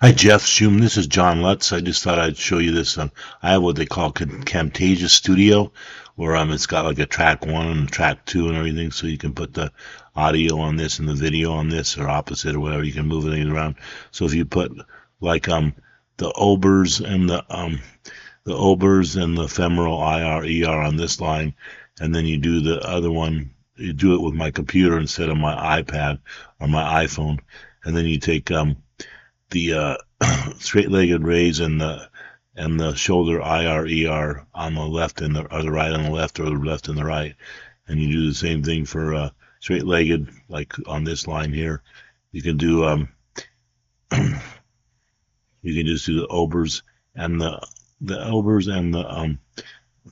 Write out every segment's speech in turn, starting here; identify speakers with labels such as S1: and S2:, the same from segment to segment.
S1: Hi Jeff Schum, this is John Lutz. I just thought I'd show you this. I have what they call Camtasia Studio, where it's got like a track one and a track two and everything, so you can put the audio on this and the video on this, or opposite or whatever. You can move things around. So if you put like the Obers and the Obers and the Femoral IR on this line, and then you do the other one. You do it with my computer instead of my iPad or my iPhone, and then you take the straight-legged raise and the shoulder IR on the left and or the right on the left, or the left and the right, and you do the same thing for straight-legged, like on this line here. You can do you can just do the Obers and the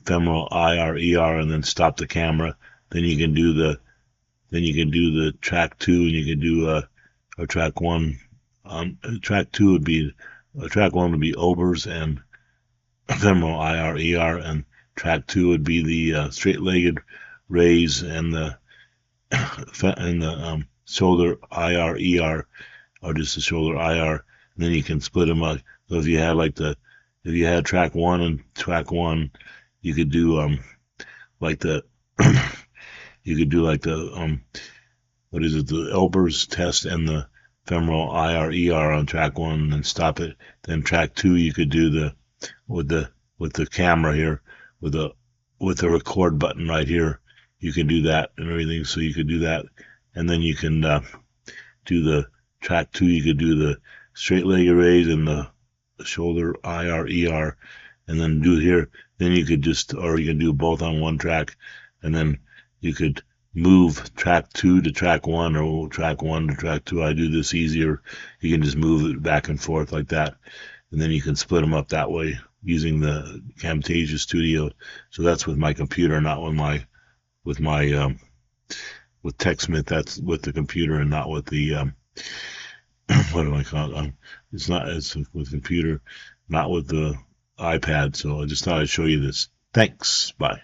S1: femoral IR and then stop the camera. Then you can do the track two, and you can do a track one. Track two would be track one would be Obers and femoral IR, and track two would be the straight-legged raise and the shoulder IR, or just the shoulder IR. And then you can split them up. So if you had track one and track one, you could do like the you could do like the what is it, the Elber's test and the femoral IR on track one, and then stop it. Then track two, you could do with the camera here, with the record button right here. You can do that and everything. So you could do that, and then you can do the track two. You could do the straight leg raise and the shoulder IR, and then do it here. Then you could or you can do both on one track, and then you could move track two to track one, or track one to track two. I do this easier. You can just move it back and forth like that, and then you can split them up that way using the Camtasia Studio. So that's with my computer, not with my with TechSmith. That's with the computer and not with the what do I call it? It's with computer, not with the iPad. So I just thought I'd show you this. Thanks. Bye.